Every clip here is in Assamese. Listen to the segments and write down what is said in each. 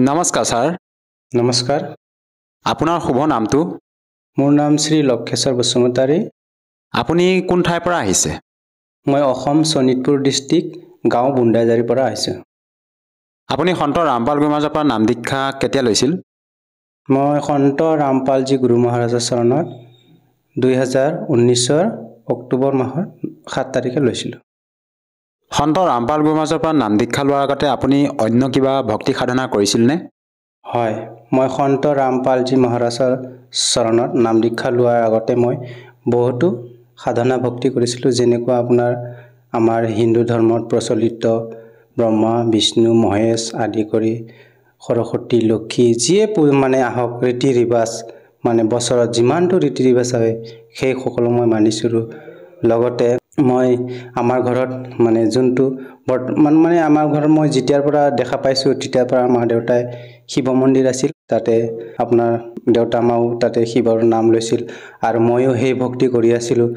নমস্কাৰ ছাৰ। নমস্কাৰ। আপোনাৰ শুভ নামটো? মোৰ নাম শ্ৰী লক্ষেশ্বৰ বসুমতাৰী। আপুনি কোন ঠাইৰ পৰা আহিছে? মই অসম শোণিতপুৰ ডিষ্ট্ৰিক্ট গাঁও বুন্দাইজাৰীৰ পৰা আহিছোঁ। আপুনি সন্ত ৰামপাল গুৰুমাজৰ পৰা নাম দীক্ষা কেতিয়া লৈছিল? মই সন্ত ৰামপালজী গুৰু মহাৰাজৰ চৰণত 2019 অক্টোবৰ মাহৰ 7 তাৰিখে লৈছিলোঁ। সন্ত ৰামপাল গুৰুমাজৰ পৰা নাম দীক্ষা লোৱাৰ আগতে আপুনি অন্য কিবা ভক্তি সাধনা কৰিছিলনে? হয়, মই সন্ত ৰামপালজী মহাৰাজৰ চৰণত নাম দীক্ষা লোৱাৰ আগতে মই বহুতো সাধনা ভক্তি কৰিছিলোঁ, যেনেকুৱা আপোনাৰ আমাৰ হিন্দু ধৰ্মত প্ৰচলিত ব্ৰহ্মা বিষ্ণু মহেশ আদি কৰি সৰস্বতী লক্ষী যিয়ে মানে আহক ৰীতি ৰিবাজ মানে বছৰত যিমানটো ৰীতি ৰিবাজ হয় সেই সকলো মই মানিছিলোঁ। লগতে মই আমাৰ ঘৰত মানে যোনটো বৰ্তমান মানে আমাৰ ঘৰত মই যেতিয়াৰ পৰা দেখা পাইছোঁ তেতিয়াৰ পৰা আমাৰ দেউতাই শিৱ মন্দিৰ আছিল, তাতে আপোনাৰ দেউতা মাও তাতে শিৱৰ নাম লৈছিল আৰু ময়ো সেই ভক্তি কৰি আছিলোঁ।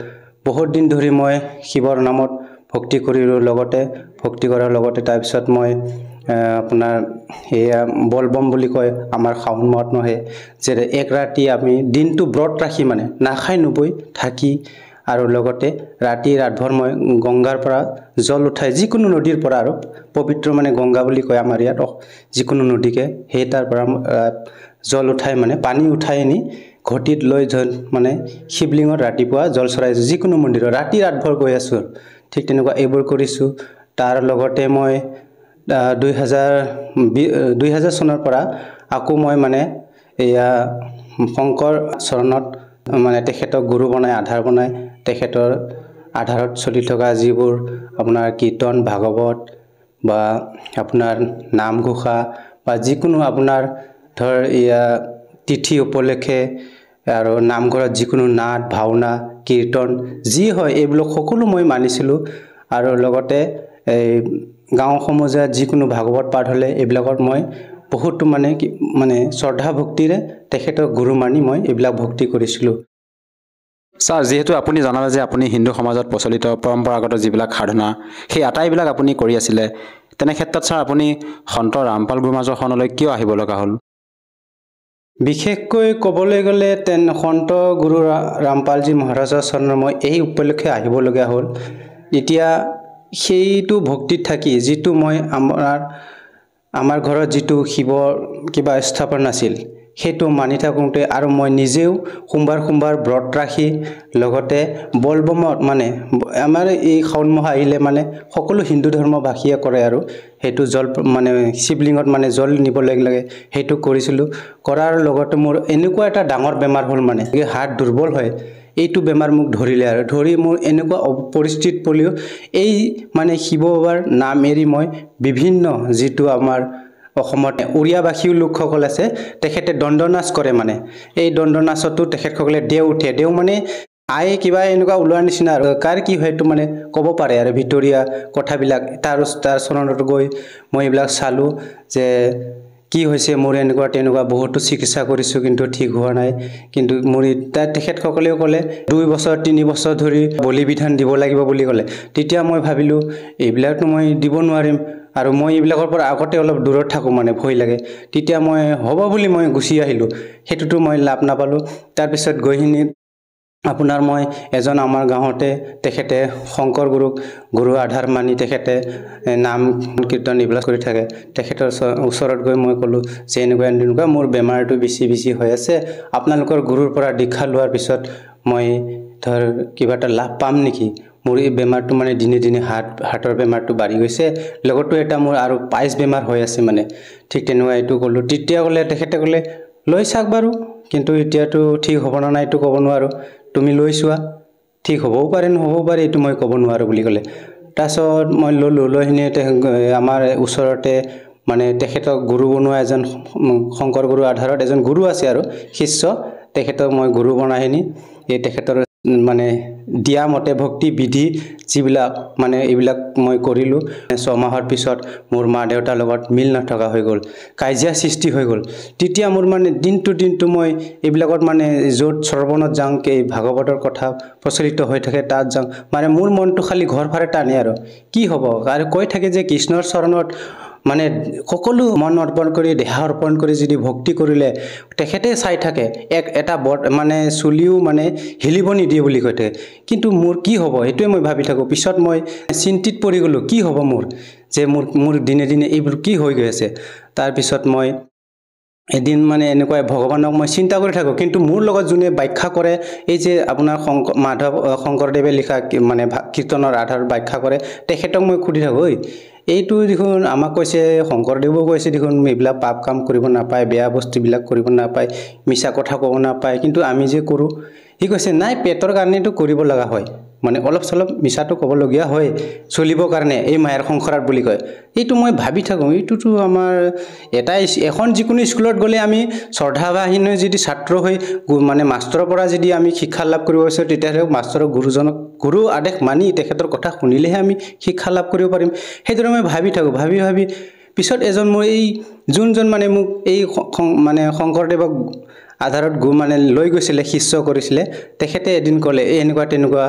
বহুত দিন ধৰি মই শিৱৰ নামত ভক্তি কৰিলোঁ, লগতে ভক্তি কৰাৰ লগতে তাৰপিছত মই আপোনাৰ এয়া বলবম বুলি কয় আমাৰ শাওণ মাহত নহয়, যে এক ৰাতি আমি দিনটো ব্ৰত ৰাখি মানে নাখাই নবৈ থাকি আৰু লগতে ৰাতি ৰাতভৰ মই গংগাৰ পৰা জল উঠাই যিকোনো নদীৰ পৰা আৰু পবিত্ৰ মানে গংগা বুলি কয় আমাৰ ইয়াত যিকোনো নদীকে সেই তাৰ পৰা জল উঠাই মানে পানী উঠাই আনি ঘটিত লৈ মানে শিৱলিঙত ৰাতিপুৱা জল চৰাইছোঁ, যিকোনো মন্দিৰত ৰাতি ৰাতভৰ গৈ আছোঁ। ঠিক তেনেকুৱা এইবোৰ কৰিছোঁ। তাৰ লগতে মই 2000 চনৰ পৰা আকৌ মই মানে এয়া শংকৰ চৰণত মানে তেখেতক গুৰু বনাই আধাৰ বনাই তেখেতৰ আধাৰত চলি থকা যিবোৰ আপোনাৰ কীৰ্তন ভাগৱত বা আপোনাৰ নামঘোষা বা যিকোনো আপোনাৰ ধৰ এয়া তিথি উপলক্ষে আৰু নামঘৰত যিকোনো নাট ভাওনা কীৰ্তন যি হয় এইবিলাক সকলো মই মানিছিলোঁ। আৰু লগতে এই গাঁও সমাজত যিকোনো ভাগৱত পাঠ হ'লে এইবিলাকত মই বহুতো মানে শ্ৰদ্ধা ভক্তিৰে তেখেতক গুৰু মানি মই এইবিলাক ভক্তি কৰিছিলোঁ। ছাৰ, যিহেতু আপুনি জনালে যে আপুনি হিন্দু সমাজত প্ৰচলিত পৰম্পৰাগত যিবিলাক সাধনা সেই আটাইবিলাক আপুনি কৰি আছিলে, তেনে ক্ষেত্ৰত ছাৰ আপুনি সন্ত ৰামপাল গুৰুমাজৰ শৰণলৈ কিয় আহিব লগা হ'ল? বিশেষকৈ ক'বলৈ গ'লে সন্ত গুৰু ৰামপালজী মহাৰাজৰ চৰণত মই এই উপলক্ষে আহিবলগীয়া হ'ল। এতিয়া সেইটো ভক্তিত থাকি যিটো মই আমাৰ ঘৰত যিটো শিৱৰ কিবা স্থাপন আছিল সেইটো মানি থাকোঁতে আৰু মই নিজেও সোমবাৰ ব্ৰত ৰাখি লগতে বলবমত মানে আমাৰ এই শাওণ মাহ আহিলে মানে সকলো হিন্দু ধৰ্মবাসীয়ে কৰে আৰু সেইটো জল মানে শিৱলিঙত মানে জল নিব লাগে সেইটো কৰিছিলোঁ। কৰাৰ লগতে মোৰ এনেকুৱা এটা ডাঙৰ বেমাৰ হ'ল মানে হাত দুৰ্বল হয়, এইটো বেমাৰ মোক ধৰিলে আৰু ধৰি মোৰ এনেকুৱা পৰিস্থিতিত পৰিলোঁ এই মানে শিৱ বাবাৰ নাম এৰি মই বিভিন্ন যিটো আমাৰ অসমত উৰিয়াবাসী লোকসকল আছে তেখেতে দণ্ড নাচ কৰে, মানে এই দণ্ড নাচতো তেখেতসকলে দেও উঠে, দেও মানে কিবা এনেকুৱা ওলোৱাৰ নিচিনা আৰু কাৰ কি হয়তো মানে ক'ব পাৰে আৰু ভিতৰীয়া কথাবিলাক তাৰ চৰণত গৈ মই এইবিলাক চালোঁ যে কি হৈছে মোৰ এনেকুৱা তেনেকুৱা বহুতো চিকিৎসা কৰিছোঁ কিন্তু ঠিক হোৱা নাই। কিন্তু মোৰ তেখেতসকলেও ক'লে 2 বছৰ 3 বছৰ ধৰি বলি বিধান দিব লাগিব বুলি ক'লে। তেতিয়া মই ভাবিলোঁ এইবিলাকতো মই দিব নোৱাৰিম আৰু মই এইবিলাকৰ পৰা আগতে অলপ দূৰত থাকোঁ, মানে ভয় লাগে। তেতিয়া মই হ'ব বুলি মই গুচি আহিলোঁ, সেইটোতো মই লাভ নাপালোঁ। তাৰপিছত গৈখিনি আপোনাৰ মই এজন আমাৰ গাঁৱতে তেখেতে শংকৰ গুৰু আধাৰ মানি তেখেতে নাম কীৰ্তন এইবিলাক কৰি থাকে, তেখেতৰ ওচৰত গৈ মই ক'লোঁ যে এনেকুৱা মোৰ বেমাৰটো বেছি হৈ আছে, আপোনালোকৰ গুৰুৰ পৰা দীক্ষা লোৱাৰ পিছত মই ধৰ কিবা এটা লাভ পাম নেকি? মোৰ এই বেমাৰটো মানে দিনে দিনে হাৰ্টৰ বেমাৰটো বাঢ়ি গৈছে, লগতো এটা মোৰ আৰু পাইছ বেমাৰ হৈ আছে মানে। ঠিক তেনেকুৱা এইটো ক'লোঁ। তেতিয়া ক'লে তেখেতে ক'লে লৈ চাওক বাৰু, কিন্তু এতিয়াতো ঠিক হ'ব না নাই এইটো ক'ব নোৱাৰোঁ, তুমি লৈ চোৱা, ঠিক হ'বও পাৰে নহ'বও পাৰে এইটো মই ক'ব নোৱাৰোঁ বুলি ক'লে। তাৰপিছত মই ল'লোঁ, লৈ কিনে আমাৰ ওচৰতে মানে তেখেতক গুৰু বনোৱা এজন শংকৰ গুৰু আধাৰত এজন গুৰু আছে আৰু শিষ্য, তেখেতক মই গুৰু বনাইনি এই তেখেতৰ মানে দিয়া মতে ভক্তি বিধি যিবিলাক মানে এইবিলাক মই কৰিলোঁ। 6 মাহৰ পিছত মোৰ মা দেউতাৰ লগত মিল নথকা হৈ গ'ল, কাজিয়া সৃষ্টি হৈ গ'ল। তেতিয়া মোৰ মানে দিনটো মই এইবিলাকত মানে য'ত শ্ৰৱণত যাওঁ এই ভাগৱতৰ কথা প্ৰচলিত হৈ থাকে তাত যাওঁ, মানে মোৰ মনটো খালি ঘৰ ফালে টানে আৰু কি হ'ব। আৰু কৈ থাকে যে কৃষ্ণৰ চৰণত মানে সকলো মন অৰ্পণ কৰি দেহা অৰ্পণ কৰি যদি ভক্তি কৰিলে তেখেতে চাই থাকে এটা মানে চুলিও মানে হিলিব নিদিয়ে বুলি কয় কিন্তু মোৰ কি হ'ব সেইটোৱে মই ভাবি থাকোঁ পিছত মই চিন্তিত পৰি গ'লোঁ কি হ'ব মোৰ যে মোৰ দিনে দিনে এইবোৰ কি হৈ গৈ আছে তাৰপিছত মই এদিন মানে এনেকুৱা ভগৱানক মই চিন্তা কৰি থাকোঁ কিন্তু মোৰ লগত যোনে ব্যাখ্যা কৰে এই যে আপোনাৰ শংকৰদেৱে লিখা মানে কীৰ্তনৰ আধাৰত ব্যাখ্যা কৰে তেখেতক মই সুধি থাকোঁ ঐ এইটো দেখোন আমাক কৈছে শংকৰদেৱো কৈছে দেখোন এইবিলাক পাপ কাম কৰিব নাপায় বেয়া বস্তুবিলাক কৰিব নাপায় মিছা কথা ক'ব নাপায় কিন্তু আমি যে কৰোঁ সি কৈছে নাই পেটৰ কাৰণেতো কৰিব লগা হয় মানে অলপ চলপ মিছাটো ক'বলগীয়া হয় চলিবৰ কাৰণে এই মায়াৰ সংসাৰত বুলি কয় এইটো মই ভাবি থাকোঁ এইটোতো আমাৰ এখন যিকোনো স্কুলত গ'লে আমি শ্ৰদ্ধাবাহীন যদি ছাত্ৰ হৈ মানে মাষ্টৰৰ পৰা যদি আমি শিক্ষা লাভ কৰিব বিচাৰোঁ তেতিয়াহ'লে মাষ্টৰৰ গুৰু আদেশ মানি তেখেতৰ কথা শুনিলেহে আমি শিক্ষা লাভ কৰিব পাৰিম সেইদৰে মই ভাবি থাকোঁ ভাবি পিছত এজন মোৰ এই যোনজন মানে মোক এই মানে শংকৰদেৱক আধাৰত মানে লৈ গৈছিলে শিষ্য কৰিছিলে তেখেতে এদিন ক'লে এই এনেকুৱা তেনেকুৱা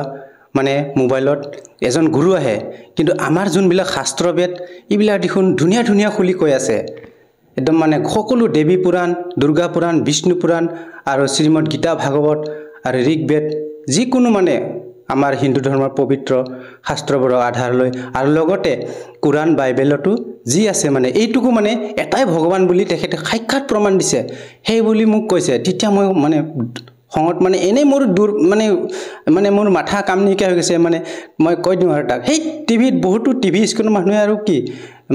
মানে মোবাইলত এজন গুৰু আহে কিন্তু আমাৰ যোনবিলাক শাস্ত্ৰবেদ এইবিলাক দেখোন ধুনীয়া ধুনীয়া খুলি কৈ আছে একদম মানে সকলো দেৱী পুৰাণ দুৰ্গা পুৰাণ বিষ্ণু পুৰাণ আৰু শ্ৰীমদ গীতা ভাগৱত আৰু ঋগবেদ যিকোনো মানে আমাৰ হিন্দু ধৰ্মৰ পবিত্ৰ শাস্ত্ৰবোৰক আধাৰ লৈ আৰু লগতে কোৰাণ বাইবেলতো যি আছে মানে এইটুকু মানে এটাই ভগৱান বুলি তেখেতে সাক্ষাৎ প্ৰমাণ দিছে সেই বুলি মোক কৈছে তেতিয়া মই মানে খঙত মানে এনেই মোৰ দূৰ মানে মোৰ মাথা কাম নিকা হৈ গৈছে মানে মই কৈ দিওঁ আৰু তাক সেই টিভিত বহুতো টিভি স্ক্ৰীণৰ মানুহে আৰু কি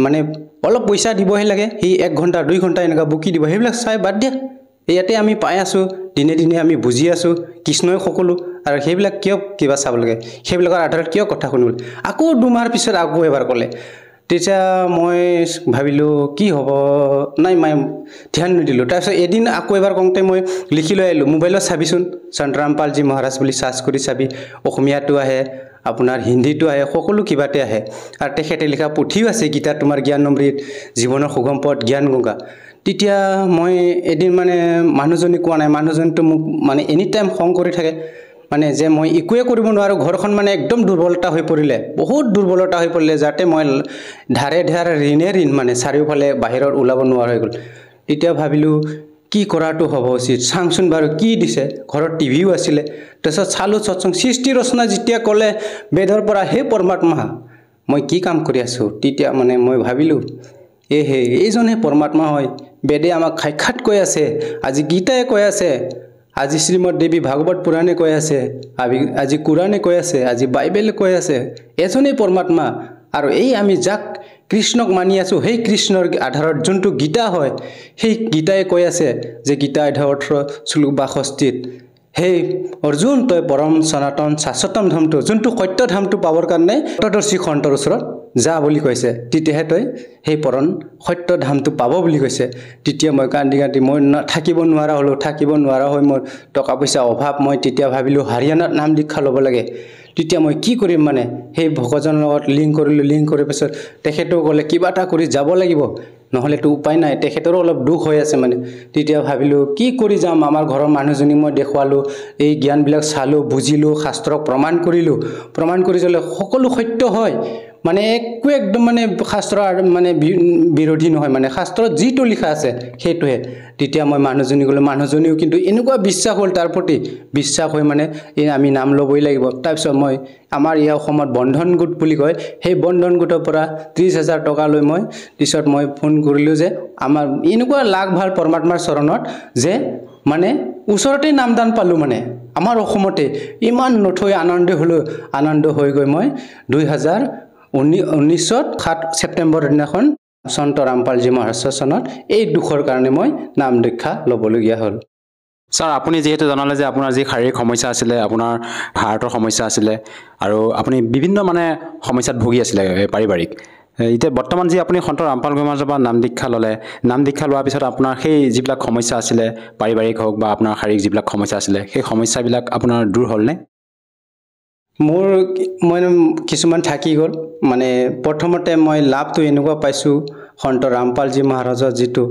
মানে অলপ পইচা দিবহে লাগে সেই 1 ঘণ্টা 2 ঘণ্টা এনেকুৱা বুকি দিব সেইবিলাক চাই বাদ দিয়া ইয়াতে আমি পাই আছোঁ দিনে দিনে আমি বুজি আছোঁ কৃষ্ণই সকলো আৰু সেইবিলাক কিয় কিবা চাব লাগে সেইবিলাকৰ আধাৰত কিয় কথা শুনিব আকৌ 2 মাহৰ পিছত আকৌ এবাৰ ক'লে তেতিয়া মই ভাবিলোঁ কি হ'ব নাই মই ধ্যান নিদিলোঁ তাৰপিছত এদিন আকৌ এবাৰ কওঁতে মই লিখি লৈ আহিলোঁ মোবাইলত চাবিচোন সন্ত ৰামপালজী মহাৰাজ বুলি চাৰ্চ কৰি চাবি অসমীয়াটো আহে আপোনাৰ হিন্দীটো আহে সকলো কিবাতে আহে আৰু তেখেতে লিখা পুথিও আছে গীতা তোমাৰ জ্ঞান অমৃত জীৱনৰ সুগম পথ জ্ঞান গংগা তেতিয়া মই এদিন মানে মানুহজনী কোৱা নাই মানুহজনীটো মোক মানে এনি টাইম খং কৰি থাকে মানে যে মই একোৱে কৰিব নোৱাৰোঁ ঘৰখন মানে একদম দুৰ্বলতা হৈ পৰিলে বহুত দুৰ্বলতা হৈ পৰিলে যাতে মই ধাৰে ঋণ মানে চাৰিওফালে বাহিৰত ওলাব নোৱাৰা হৈ গ'ল তেতিয়া ভাবিলোঁ কি কৰাটো হ'ব উচিত চাংচোন বাৰু কি দিছে ঘৰত টিভিও আছিলে তাৰপিছত চালোঁ সৎসং সৃষ্টি ৰচনা যেতিয়া ক'লে বেদৰ পৰা হে পৰমাত্মা মই কি কাম কৰি আছোঁ তেতিয়া মানে মই ভাবিলোঁ এইজনে পৰমাত্মা হয় বেদে আমাক সাক্ষাৎ কৈ আছে আজি গীতাই কৈ আছে আজি শ্ৰীমদ দেৱী ভাগৱত পুৰাণে কৈ আছে আজি কোৰাণে কৈ আছে আজি বাইবেলে কৈ আছে এজনেই পৰমাত্মা আৰু এই আমি যাক কৃষ্ণক মানি আছোঁ সেই কৃষ্ণৰ আধাৰত যোনটো গীতা হয় সেই গীতাই কৈ আছে যে গীতা 18 শ্লোক 62 সেই অৰ্জুন তই পৰম সনাতন শাশ্বতম ধামটো যোনটো সত্য ধামটো পাবৰ কাৰণে তদৰ্শী খণ্টৰ ওচৰত যা বুলি কৈছে তেতিয়াহে তই সেই পৰম সত্য ধামটো পাব বুলি কৈছে তেতিয়া মই কান্দি মই থাকিব নোৱাৰা হৈ মোৰ টকা পইচা অভাৱ মই তেতিয়া ভাবিলোঁ হাৰিয়ানাত নাম দীক্ষা ল'ব লাগে তেতিয়া মই কি কৰিম মানে সেই ভগৱানৰ লগত লিংক কৰি পিছত তেখেতেও ক'লে কিবা এটা কৰি যাব লাগিব নহ'লেতো উপায় নাই তেখেতৰো অলপ দুখ হৈ আছে মানে তেতিয়া ভাবিলোঁ কি কৰি যাম আমাৰ ঘৰৰ মানুহজনী মই দেখুৱালোঁ এই জ্ঞানবিলাক চালোঁ বুজিলোঁ শাস্ত্ৰক প্ৰমাণ কৰি যালে সকলো সত্য হয় মানে একদম মানে শাস্ত্ৰ মানে বিৰোধী নহয় মানে শাস্ত্ৰত যিটো লিখা আছে সেইটোহে তেতিয়া মই মানুহজনী গ'লোঁ মানুহজনীও কিন্তু এনেকুৱা বিশ্বাস হ'ল তাৰ প্ৰতি বিশ্বাস হৈ মানে এই আমি নাম ল'বই লাগিব তাৰপিছত মই আমাৰ ইয়াৰ অসমত বন্ধন গোট বুলি কয় সেই বন্ধন গোটৰ পৰা 30,000 টকা লৈ মই পিছত মই ফোন কৰিলোঁ যে আমাৰ এনেকুৱা লাগ ভাল পৰমাত্মাৰ চৰণত যে মানে ওচৰতে নামদান পালোঁ মানে আমাৰ অসমতে ইমান নথৈ আনন্দ হৈ গৈ মই 2019 7 ছেপ্টেম্বৰ দিনাখন সন্ত ৰামপালজী মহাৰাজৰ চনত এই দুখৰ কাৰণে মই নাম দীক্ষা ল'বলগীয়া হ'ল ছাৰ আপুনি যিহেতু জনালে যে আপোনাৰ যি শাৰীৰিক সমস্যা আছিলে আপোনাৰ হাৰ্টৰ সমস্যা আছিলে আৰু আপুনি বিভিন্ন মানে সমস্যাত ভুগি আছিলে পাৰিবাৰিক এতিয়া বৰ্তমান যি আপুনি সন্ত ৰামপাল গোমাজৰ পৰা নাম দীক্ষা ল'লে নাম দীক্ষা লোৱাৰ পিছত আপোনাৰ সেই যিবিলাক সমস্যা আছিলে পাৰিবাৰিক হওক বা আপোনাৰ শাৰীৰিক যিবিলাক সমস্যা আছিলে সেই সমস্যাবিলাক আপোনাৰ দূৰ হ'লনে মোৰ কিছুমান থাকি গ'ল মানে প্ৰথমতে মই লাভটো এনেকুৱা পাইছোঁ সন্ত ৰামপালজী মহাৰাজৰ যিটো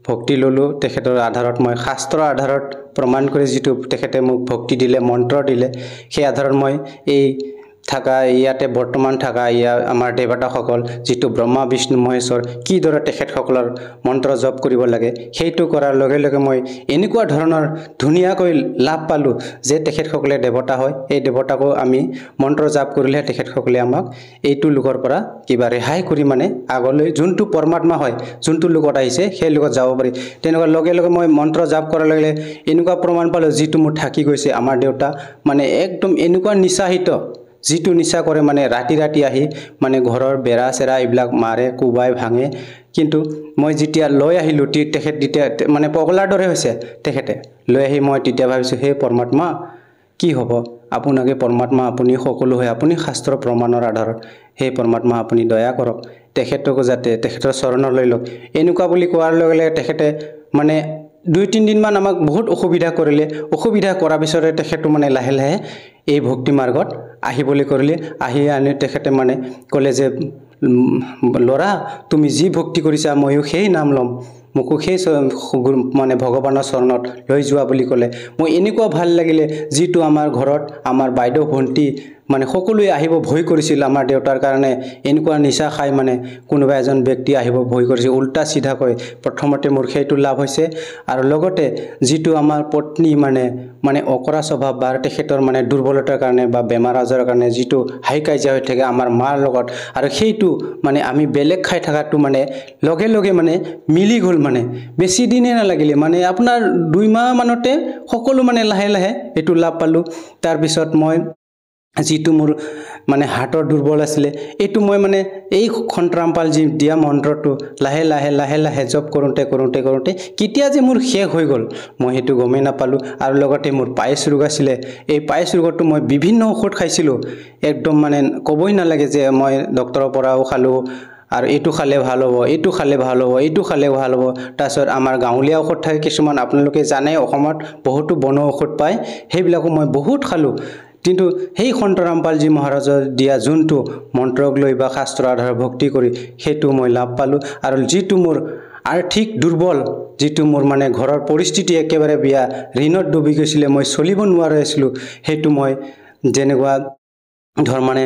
ভক্তি ল'লোঁ তেখেতৰ আধাৰত মই শাস্ত্ৰৰ আধাৰত প্ৰমাণ কৰি যিটো তেখেতে মোক ভক্তি দিলে মন্ত্ৰ দিলে সেই আধাৰত মই এই থাকা ইয়াতে বৰ্তমান থাকা আমাৰ দেৱতাসকল যিটো ব্ৰহ্মা বিষ্ণু মহেশ্বৰ কিদৰে তেখেতসকলৰ মন্ত্ৰ জপ কৰিব লাগে সেইটো কৰাৰ লগে লগে মই এনেকুৱা ধৰণৰ ধুনীয়াকৈ লাভ পালোঁ যে তেখেতসকলে দেৱতা হয় এই দেৱতাকো আমি মন্ত্ৰ জপ কৰিলে তেখেতসকলে আমাক এইটো লোকৰ পৰা কিবা ৰেহাই কৰি মানে আগলৈ যোনটো পৰমাত্মা হয় যোনটো লোকত আহিছে সেই লোকত যাব পাৰি তেনেকুৱা লগে লগে মই মন্ত্ৰ জপ কৰাৰ লগে এনেকুৱা প্ৰমাণ পালোঁ যিটো মোৰ থাকি গৈছে আমাৰ দেউতা মানে একদম এনেকুৱা নিচাহিত যিটো নিচা কৰে মানে ৰাতি ৰাতি আহি মানে ঘৰৰ বেৰা চেৰা এইবিলাক মাৰে কোবাই ভাঙে কিন্তু মই যেতিয়া লৈ আহিলোঁ তেখেত তেতিয়া মানে পগলাৰ দৰে হৈছে তেখেতে লৈ আহি মই তেতিয়া ভাবিছোঁ হে পৰমাত্মা কি হ'ব আপোনাকে পৰমাত্মা আপুনি সকলো হয় আপুনি শাস্ত্ৰ প্ৰমাণৰ আধাৰত হে পৰমাত্মা আপুনি দয়া কৰক তেখেতকো যাতে তেখেতৰ চৰণত লৈ লওক এনেকুৱা বুলি কোৱাৰ লগে লগে তেখেতে মানে 2-3 দিনমান আমাক বহুত অসুবিধা কৰিলে অসুবিধা কৰাৰ পিছতে তেখেতো মানে লাহে লাহে এই ভক্তি মাৰ্গত আহিবলৈ কৰিলে আহি আনি তেখেতে মানে ক'লে যে ল'ৰা তুমি যি ভক্তি কৰিছা ময়ো সেই নাম ল'ম মোকো সেই মানে ভগৱানৰ চৰণত লৈ যোৱা বুলি ক'লে মই এনেকুৱা ভাল লাগিলে যিটো আমাৰ ঘৰত আমাৰ বাইদেউ ভণ্টি মানে সকলোৱে আহিব ভয় কৰিছিল আমাৰ দেউতাৰ কাৰণে এনেকুৱা নিচা খাই মানে কোনোবা এজন ব্যক্তি আহিব ভয় কৰিছিল উল্টা সিধা কৈ প্ৰথমতে মোৰ সেইটো লাভ হৈছে আৰু লগতে যিটো আমাৰ পত্নী মানে অকৰা স্বভাৱ বা তেখেতৰ মানে দুৰ্বলতাৰ কাৰণে বা বেমাৰ আজাৰৰ কাৰণে যিটো হাই কাজিয়া হৈ থাকে আমাৰ মাৰ লগত আৰু সেইটো মানে আমি বেলেগ খাই থকাটো মানে লগে লগে মানে মিলি গ'ল মানে বেছি দিনে নালাগিলে মানে আপোনাৰ 2 মাহ মানতে সকলো মানে লাহে লাহে এইটো লাভ পালোঁ তাৰ পিছত মই যিটো মোৰ মানে হাতৰ দুৰ্বল আছিলে এইটো মই মানে এই খন্টৰামপাল যি দিয়া মন্ত্ৰটো লাহে লাহে লাহে লাহে জপ কৰোঁতে কেতিয়া যে মোৰ শেষ হৈ গ'ল মই সেইটো গমেই নাপালোঁ আৰু লগতে মোৰ পাইছ ৰোগ আছিলে এই পাইছ ৰোগটো মই বিভিন্ন ঔষধ খাইছিলোঁ একদম মানে ক'বই নালাগে যে মই ডক্টৰৰ পৰাও খালোঁ আৰু এইটো খালে ভাল হ'ব এইটো খালে ভাল হ'ব এইটো খালে ভাল হ'ব তাৰপিছত আমাৰ গাঁৱলীয়া ঔষধ থাকে কিছুমান আপোনালোকে জানে অসমত বহুতো বন ঔষধ পায় সেইবিলাকো মই বহুত খালোঁ কিন্তু সেই খন্টৰামপালজী মহাৰাজৰ দিয়া যোনটো মন্ত্ৰক লৈ বা শাস্ত্ৰ আধাৰ ভক্তি কৰি সেইটো মই লাভ পালোঁ আৰু যিটো মোৰ আৰ্থিক দুৰ্বল যিটো মোৰ মানে ঘৰৰ পৰিস্থিতি একেবাৰে বিয়া ঋণত ডুবি গৈছিলে মই চলিব নোৱাৰা হৈছিলোঁ সেইটো মই যেনেকুৱা ধৰ মানে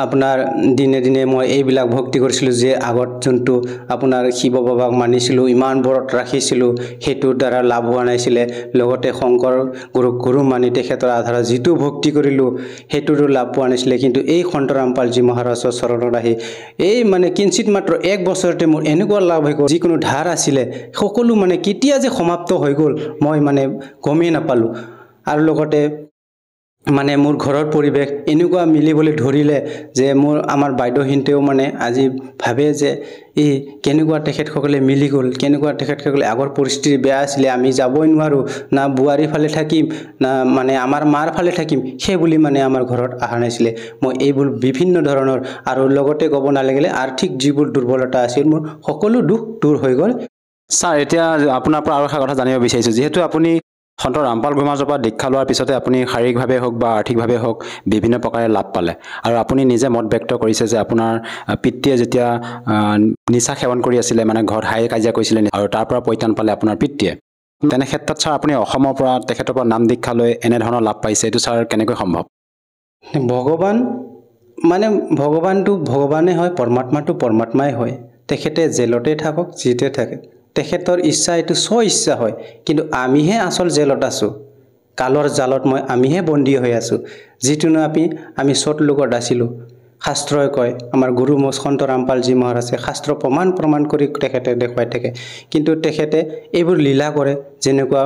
আপোনাৰ দিনে দিনে মই এইবিলাক ভক্তি কৰিছিলোঁ যে আগত যোনটো আপোনাৰ শিৱ বাবাক মানিছিলোঁ ইমান বৰত ৰাখিছিলোঁ সেইটোৰ দ্বাৰা লাভ হোৱা নাছিলে লগতে শংকৰ গুৰু মানি তেখেতৰ আধাৰত যিটো ভক্তি কৰিলোঁ সেইটোৰো লাভ পোৱা নাছিলে কিন্তু এই খন্টৰামপালজী মহাৰাজৰ চৰণত আহি এই মানে কিঞ্চিত মাত্ৰ 1 বছৰতে মোৰ এনেকুৱা লাভ হৈ গ'ল যিকোনো ধাৰ আছিলে সকলো মানে কেতিয়া যে সমাপ্ত হৈ গ'ল মই মানে গমেই নাপালোঁ আৰু লগতে মানে মোৰ ঘৰৰ পৰিৱেশ এনেকুৱা মিলিবলৈ ধৰিলে যে আমাৰ বাইদেউহিনতেও মানে আজি ভাবে যে এই কেনেকুৱা তেখেতসকলে মিলি গ'ল কেনেকুৱা তেখেতসকলে আগৰ পৰিস্থিতি বেয়া আছিলে আমি যাবই নোৱাৰোঁ না বুৱাৰী ফালে থাকিম না মানে আমাৰ মাৰ ফালে থাকিম সেই বুলি মানে আমাৰ ঘৰত অহা নাছিলে মই এইবোৰ বিভিন্ন ধৰণৰ আৰু লগতে ক'ব নালাগিলে আৰ্থিক যিবোৰ দুৰ্বলতা আছিল মোৰ সকলো দুখ দূৰ হৈ গ'ল ছাৰ এতিয়া আপোনাৰ পৰা আৰু এটা কথা জানিব বিচাৰিছোঁ যিহেতু আপুনি সন্ত ৰামপাল গুৰুমাজৰ পৰা দীক্ষা লোৱাৰ পিছতে আপুনি শাৰীৰিকভাৱে হওক বা আৰ্থিকভাৱে হওক বিভিন্ন প্ৰকাৰে লাভ পালে আৰু আপুনি নিজে মত ব্যক্ত কৰিছে যে আপোনাৰ পিতৃয়ে যেতিয়া নিচা সেৱন কৰি আছিলে মানে ঘৰত হাই কাজিয়া কৰিছিলে আৰু তাৰ পৰা পৰিত্ৰাণ পালে আপোনাৰ পিতৃয়ে তেনে ক্ষেত্ৰত ছাৰ আপুনি অসমৰ পৰা তেখেতৰ পৰা নাম দীক্ষা লৈ এনেধৰণৰ লাভ পাইছে এইটো ছাৰ কেনেকৈ সম্ভৱ ভগৱান মানে ভগৱানটো ভগৱানে হয় পৰমাত্মাটো পৰমাত্মাই হয় তেখেতে জেলতে থাকক যিতে থাকে তেখেতৰ ইচ্ছা এইটো ইচ্ছা হয় কিন্তু আমিহে আসল জেলত আছোঁ কালৰ জালত আমিহে বন্দী হৈ আছোঁ যিটো আমি চত লোকত আছিলোঁ শাস্ত্ৰই কয় আমাৰ গুৰু খন্টৰামপালজী মহাৰাজে শাস্ত্ৰ প্ৰমাণ কৰি তেখেতে দেখুৱাই থাকে কিন্তু তেখেতে এইবোৰ লীলা কৰে যেনেকুৱা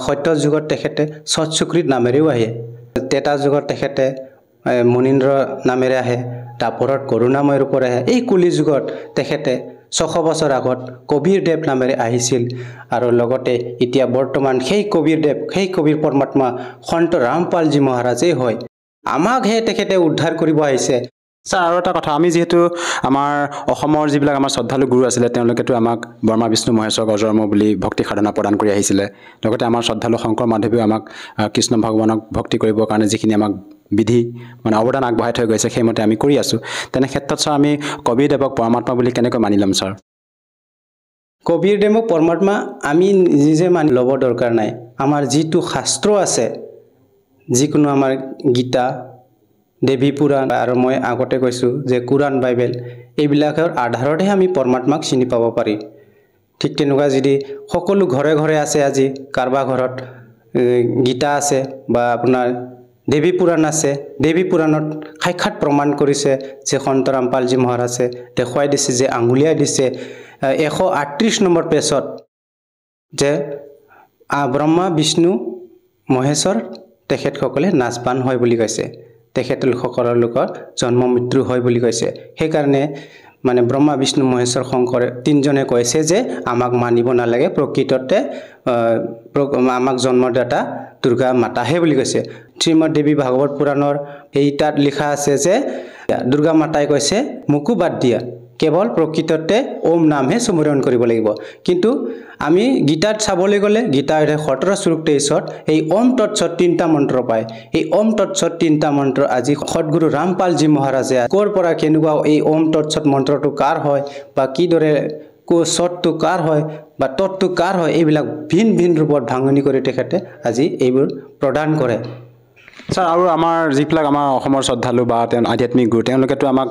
সত্য যুগত তেখেতে সৎসুকৃত নামেৰেও আহে তেতা যুগত তেখেতে মুনীন্দ্ৰ নামেৰে আহে দাপৰত কৰোণাময় ৰূপৰে আহে এই কলি যুগত তেখেতে 600 বছৰ আগত কবিৰদেৱ নামেৰে আহিছিল আৰু লগতে এতিয়া বৰ্তমান সেই কবিৰদেৱ সেই কবিৰ পৰমাত্মা খন্টৰামপালজী মহাৰাজেই হয় আমাকহে তেখেতে উদ্ধাৰ কৰিব আহিছে ছাৰ আৰু এটা কথা আমি যিহেতু আমাৰ অসমৰ যিবিলাক আমাৰ শ্ৰদ্ধালু গুৰু আছিলে তেওঁলোকেতো আমাক ব্ৰহ্মা বিষ্ণু মহেশ্বৰ গজৰ্ম বুলি ভক্তি সাধনা প্ৰদান কৰি আহিছিলে লগতে আমাৰ শ্ৰদ্ধালু শংকৰ মাধৱীও আমাক কৃষ্ণ ভগৱানক ভক্তি কৰিবৰ কাৰণে যিখিনি আমাক বিধি মানে অৱদান আগবঢ়াই থৈ গৈছে সেইমতে আমি কৰি আছোঁ তেনে ক্ষেত্ৰত ছাৰ আমি কবিৰদেৱক পৰমাত্মা বুলি কেনেকৈ মানি ল'ম ছাৰ কবিৰদেৱক পৰমাত্মা আমি নিজে মানি ল'ব দৰকাৰ নাই আমাৰ যিটো শাস্ত্ৰ আছে যিকোনো আমাৰ গীতা দেৱী পুৰাণ আৰু মই আগতে কৈছোঁ যে কোৰাণ বাইবেল এইবিলাকৰ আধাৰতহে আমি পৰমাত্মাক চিনি পাব পাৰি। ঠিক তেনেকুৱা যদি সকলো ঘৰে ঘৰে আছে, আজি কাৰোবাৰ ঘৰত গীতা আছে বা আপোনাৰ দেৱী পুৰাণ আছে, দেৱী পুৰাণত সাক্ষাৎ প্ৰমাণ কৰিছে যে সন্ত ৰামপালজী মহাৰাজে দেখুৱাই দিছে, যে আঙুলিয়াই দিছে 138 নম্বৰ পেজত যে ব্ৰহ্মা বিষ্ণু মহেশ্বৰ তেখেতসকলে নাচবান হয় বুলি কৈছে, তেখেতসকলৰ জন্ম মৃত্যু হয় বুলি কৈছে। সেইকাৰণে মানে ব্ৰহ্মা বিষ্ণু মহেশ্বৰ শংকৰ তিনিজনে কৈছে যে আমাক মানিব নালাগে, প্ৰকৃততে আমাক জন্মদাতা দুৰ্গা মাতাহে বুলি কৈছে। শ্ৰীমদ দেৱী ভাগৱত পুৰাণৰ তাত লিখা আছে যে দুৰ্গা মাতাই কৈছে মোকো বাদ দিয়া, কেৱল প্ৰকৃততে ওম নামহে স্মৰণ কৰিব লাগিব। কিন্তু আমি গীতাত চাবলৈ গ'লে গীতা 17:23 এই ওম তৎসৎ 3টা মন্ত্ৰ পায়। এই ওম তৎসৎ 3টা মন্ত্ৰ আজি সদগুৰু ৰামপালজী মহাৰাজে ক'ৰ পৰা কেনেকুৱা এই ওম তৎসৎ মন্ত্ৰটো কাৰ হয় বা কিদৰে সৎটো কাৰ হয় বা তৎটো কাৰ হয়, এইবিলাক ভিন ভিন ৰূপত ভাঙনি কৰি তেখেতে আজি এইবোৰ প্ৰদান কৰে। ছাৰ, আৰু আমাৰ যিবিলাক আমাৰ অসমৰ শ্ৰদ্ধালু বা আধ্যাত্মিক গুৰু, তেওঁলোকেতো আমাক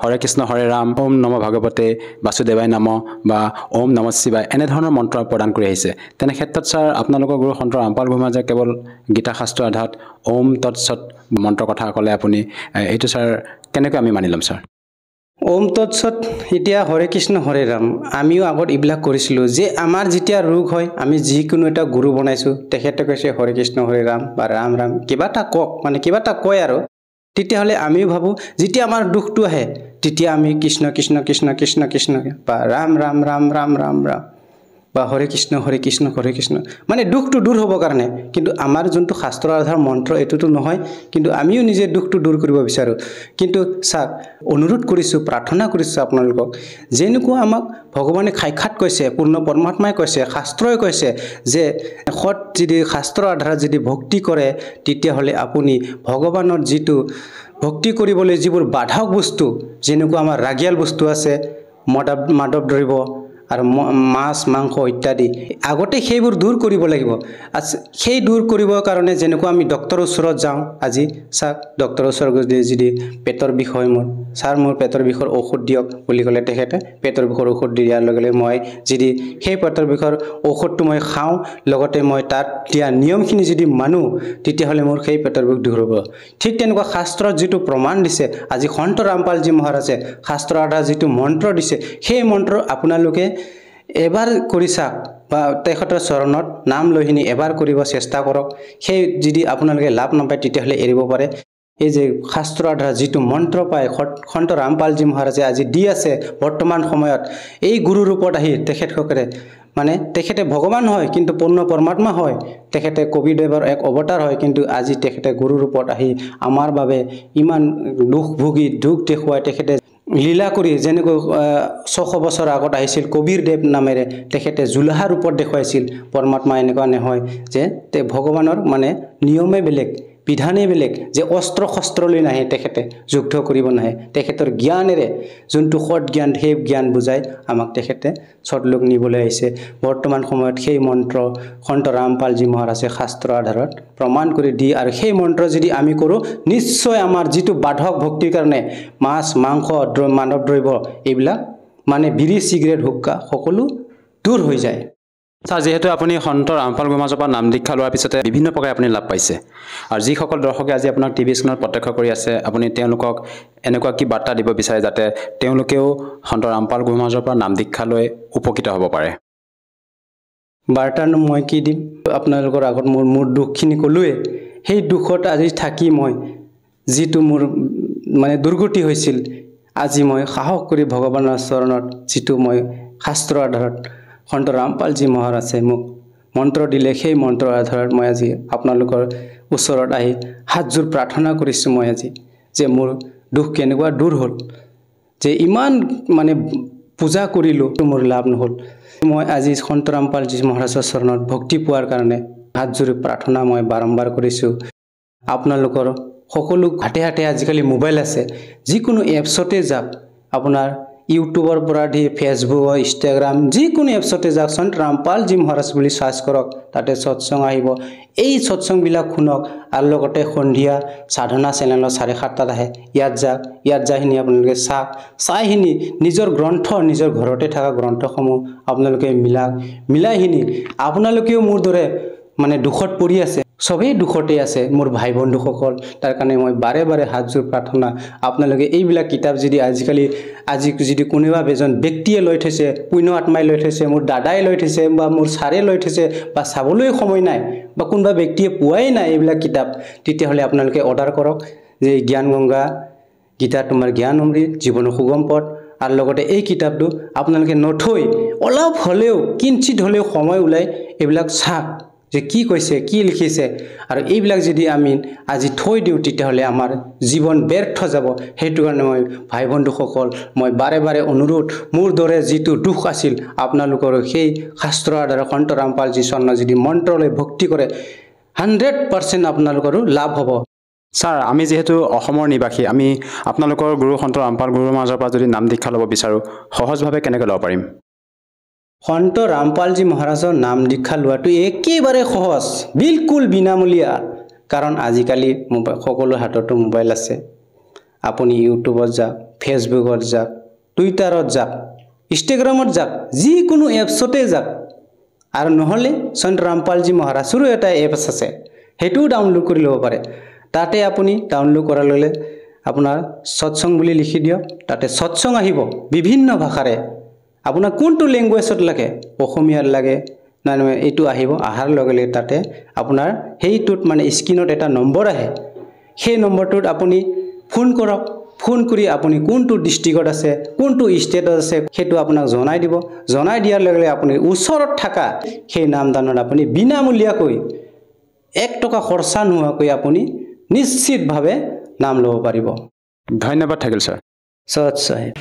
হৰে কৃষ্ণ হৰে ৰাম, ওম নম ভাগৱতে বাসুদেৱাই নাম বা ওম নম শিৱায় এনেধৰণৰ মন্ত্ৰ প্ৰদান কৰি আহিছে। তেনে ক্ষেত্ৰত ছাৰ, আপোনালোকৰ গুৰু সন্ত ৰামপাল গুৰু মহাৰাজে কেৱল গীতা শাস্ত্ৰৰ আধাৰত ওম তৎসৎ মন্ত্ৰৰ কথা ক'লে, আপুনি এইটো ছাৰ কেনেকৈ আমি মানি ল'ম ছাৰ? ওম তৎসৎ, এতিয়া হৰে কৃষ্ণ হৰে ৰাম, আমিও আগত এইবিলাক কৰিছিলোঁ যে আমাৰ যেতিয়া ৰোগ হয় আমি যিকোনো এটা গুৰু বনাইছোঁ, তেখেতে কৈছে হৰে কৃষ্ণ হৰে ৰাম বা ৰাম ৰাম কিবা এটা কওক, মানে কিবা এটা কয় আৰু তেতিয়াহ'লে আমিও ভাবোঁ যেতিয়া আমাৰ দুখটো আহে তেতিয়া আমি কৃষ্ণ কৃষ্ণ কৃষ্ণ কৃষ্ণ কৃষ্ণ বা ৰাম ৰাম ৰাম ৰাম ৰাম ৰাম বা হৰে কৃষ্ণ হৰে কৃষ্ণ, মানে দুখটো দূৰ হ'বৰ কাৰণে। কিন্তু আমাৰ যোনটো শাস্ত্ৰৰ আধাৰ মন্ত্ৰ এইটোতো নহয়, কিন্তু আমিও নিজে দুখটো দূৰ কৰিব বিচাৰোঁ। কিন্তু চাওক, অনুৰোধ কৰিছোঁ, প্ৰাৰ্থনা কৰিছোঁ আপোনালোকক, যেনেকুৱা আমাক ভগৱানে সাক্ষাৎ কৈছে, পূৰ্ণ পৰমাত্মাই কৈছে, শাস্ত্ৰই কৈছে যে সৎ যদি শাস্ত্ৰৰ আধাৰত যদি ভক্তি কৰে তেতিয়াহ'লে আপুনি ভগৱানৰ যিটো ভক্তি কৰিবলৈ যিবোৰ বাধক বস্তু, যেনেকুৱা আমাৰ ৰাগিয়াল বস্তু আছে, মাদক দ্ৰব্য আৰু মাছ মাংস ইত্যাদি, আগতে সেইবোৰ দূৰ কৰিব লাগিব। সেই দূৰ কৰিবৰ কাৰণে যেনেকুৱা আমি ডক্তৰৰ ওচৰত যাওঁ, আজি চাওক ডক্তৰৰ ওচৰত যদি পেটৰ বিষ হয়, ছাৰ মোৰ পেটৰ বিষৰ ঔষধ দিয়ক বুলি ক'লে তেখেতে পেটৰ বিষৰ ঔষধ দিয়াৰ লগে লগে মই যদি সেই পেটৰ বিষৰ ঔষধটো মই খাওঁ, লগতে মই তাত দিয়া নিয়মখিনি যদি মানো, তেতিয়াহ'লে মোৰ সেই পেটৰ বিষ দূৰ হ'ব। ঠিক তেনেকুৱা শাস্ত্ৰত যিটো প্ৰমাণ দিছে, আজি সন্ত ৰামপালজী মহাৰাজে শাস্ত্ৰৰ আধাৰত যিটো মন্ত্ৰ দিছে, সেই মন্ত্ৰ আপোনালোকে এবাৰ কৰি চাওক বা তেখেতৰ চৰণত নাম লৈ কিনি এবাৰ কৰিব চেষ্টা কৰক। সেই যদি আপোনালোকে লাভ নাপায় তেতিয়াহ'লে এৰিব পাৰে। এই যে শাস্ত্ৰৰ আধাৰত যিটো মন্ত্ৰ পায় সন্ত ৰামপালজী মহাৰাজে আজি দি আছে বৰ্তমান সময়ত, এই গুৰু ৰূপত আহি তেখেতসকলে, মানে তেখেতে ভগৱান হয় কিন্তু পূৰ্ণ পৰমাত্মা হয়, তেখেতে কবিদেৱৰ এক অৱতাৰ হয়, কিন্তু আজি তেখেতে গুৰু ৰূপত আহি আমাৰ বাবে ইমান দুখ ভুগি দুখ দেখুৱাই তেখেতে লীলা কৰি, যেনেকৈ 600 বছৰ আগত আহিছিল কবিৰ দেৱ নামেৰে, তেখেতে জুলাহা ৰূপত দেখুৱাইছিল। পৰমাত্মা এনেকুৱা নহয় যে ভগৱানৰ মানে নিয়মে বেলেগ, বিধানেই বেলেগ, যে অস্ত্ৰ শস্ত্ৰলৈ নাহে, তেখেতে যুদ্ধ কৰিব নাহে, তেখেতৰ জ্ঞানেৰে যোনটো সৎ জ্ঞান, সেই জ্ঞান বুজাই আমাক তেখেতে সৎলোক নিবলৈ আহিছে। বৰ্তমান সময়ত সেই মন্ত্ৰ সন্ত ৰামপালজী মহাৰাজে শাস্ত্ৰৰ আধাৰত প্ৰমাণ কৰি দি, আৰু সেই মন্ত্ৰ যদি আমি কৰোঁ, নিশ্চয় আমাৰ যিটো বাধক ভক্তিৰ কাৰণে মাছ মাংস মাদক দ্ৰব্য এইবিলাক মানে বিড়ি চিগাৰেট হুক্কা সকলো দূৰ হৈ যায়। ছাৰ, যিহেতু আপুনি সন্ত ৰামপাল গুৰু মহাৰাজৰ পৰা নাম দীক্ষা লোৱাৰ পিছতে বিভিন্ন প্ৰকাৰে আপুনি লাভ পাইছে, আৰু যিসকল দৰ্শকে আজি আপোনাক টিভি স্ক্ৰীণত প্ৰত্যক্ষ কৰি আছে, আপুনি তেওঁলোকক এনেকুৱা কি বাৰ্তা দিব বিচাৰে যাতে তেওঁলোকেও সন্ত ৰামপাল গুৰু মহাৰাজৰ পৰা নাম দীক্ষা লৈ উপকৃত হ'ব পাৰে? বাৰ্তানো মই কি দিম, আপোনালোকৰ আগত মোৰ দুখখিনি ক'লোৱে। সেই দুখত আজি থাকি মই যিটো মোৰ মানে দুৰ্গতি হৈছিল, আজি মই সাহস কৰি ভগৱানৰ চৰণত যিটো মই শাস্ত্ৰৰ আধাৰত সন্ত ৰামপালজী মহাৰাজে মোক মন্ত্ৰ দিলে, সেই মন্ত্ৰৰ আধাৰত মই আজি আপোনালোকৰ ওচৰত আহি হাতযোৰ প্ৰাৰ্থনা কৰিছোঁ মই আজি, যে মোৰ দুখ কেনেকুৱা দূৰ হ'ল, যে ইমান মানে পূজা কৰিলোঁ মোৰ লাভ নহ'ল। মই আজি সন্ত ৰামপালজী মহাৰাজৰ চৰণত ভক্তি পোৱাৰ কাৰণে হাতযোৰি প্ৰাৰ্থনা মই বাৰম্বাৰ কৰিছোঁ। আপোনালোকৰ সকলো হাতে হাতে আজিকালি মোবাইল আছে, যিকোনো এপছতে যাওক, আপোনাৰ ইউটিউবৰ পৰা ধৰি ফেচবুক ইনষ্টাগ্ৰাম যিকোনো এপছতে যাওক সন্ত ৰামপাল জি মহাৰাজ বুলি সাৰ্চ কৰক তাতে সৎসং আহিব এই সৎসংবিলাক শুনক আৰু লগতে সন্ধিয়া সাধনা চেনেলৰ 7:30 আহে ইয়াত যাইনি আপোনালোকে চাইহিনি নিজৰ গ্ৰন্থ নিজৰ ঘৰতে থকা গ্ৰন্থসমূহ আপোনালোকে মিলাইহিনি আপোনালোকেও মোৰ দৰে মানে দুখত পৰি আছে সবেই দুখতে আছে মোৰ ভাই বন্ধুসকল তাৰ কাৰণে মই বাৰে বাৰে হাত জোৰ প্ৰাৰ্থনা আপোনালোকে এইবিলাক কিতাপ যদি আজি যদি কোনোবা এজন ব্যক্তিয়ে লৈ থৈছে পুণ্য আত্মাই লৈ থৈছে মোৰ দাদাই লৈ থৈছে বা মোৰ ছাৰে লৈ থৈছে বা চাবলৈ সময় নাই বা কোনোবা ব্যক্তিয়ে পোৱাই নাই এইবিলাক কিতাপ তেতিয়াহ'লে আপোনালোকে অৰ্ডাৰ কৰক যে জ্ঞান গংগা গীতা তোমাৰ জ্ঞান অমৃত জীৱনৰ সুগম পথ আৰু লগতে এই কিতাপটো আপোনালোকে নথৈ অলপ হ'লেও কিঞ্চিত হ'লেও সময় ওলাই এইবিলাক চাওক যে কি কৈছে কি লিখিছে আৰু এইবিলাক যদি আমি আজি থৈ দিওঁ তেতিয়াহ'লে আমাৰ জীৱন ব্যৰ্থ যাব সেইটো কাৰণে মই ভাই বন্ধুসকল মই বাৰে বাৰে অনুৰোধ মোৰ দৰে যিটো দুখ আছিল আপোনালোকৰ সেই শাস্ত্ৰৰ দ্বাৰা সন্ত ৰামপাল জি স্বৰ্ণ যদি মন্ত্ৰলৈ ভক্তি কৰে 100% আপোনালোকৰো লাভ হ'ব ছাৰ আমি যেহেতু অসমৰ নিবাসী আমি আপোনালোকৰ গুৰু সন্ত ৰামপাল গুৰুৰ মাজৰ পৰা যদি নাম দীক্ষা ল'ব বিচাৰো সহজভাৱে কেনেকৈ ল'ব পাৰিম সন্ত ৰামপাল জি মহাৰাজৰ নাম দীক্ষা লোৱাটো একেবাৰে সহজ বিলকুল বিনামূলীয়া কাৰণ আজিকালি সকলো হাততো মোবাইল আছে আপুনি ইউটিউবত যাওক ফেচবুকত যাওক টুইটাৰত যাওক ইনষ্টাগ্ৰামত যাওক যিকোনো এপছতে যাওক আৰু নহ'লে সন্ত ৰামপাল জি মহাৰাজৰো এটা এপছ আছে সেইটোও ডাউনলোড কৰি ল'ব পাৰে তাতে আপুনি ডাউনলোড কৰা ল'লে আপোনাৰ সৎসং বুলি লিখি দিয়ক তাতে সৎসং আহিব বিভিন্ন ভাষাৰে আপোনাৰ কোনটো ল্যাঙ্গুৱেজত লাগে অসমীয়াত লাগে না এইটো আহিব আহাৰ লগে তাতে আপোনাৰ হেইটোত মানে স্ক্ৰিনত এটা নম্বৰ আহে সেই নম্বৰটোত আপুনি ফোন কৰক ফোন কৰি আপুনি কোনটো ডিস্ট্ৰিক্টত আছে কোনটো ষ্টেটত আছে সেইটো আপোনাক জনাই দিব জনাই দিয়াৰ লগে আপুনি ওচৰত থকা সেই নামদানত আপুনি বিনামূলীয়াকৈ 1 টকা খৰচা নোহোৱাকৈ আপুনি নিশ্চিতভাৱে নাম ল'ব পাৰিব ধন্যবাদ থাকিল ছাৰ সৎ সাহেব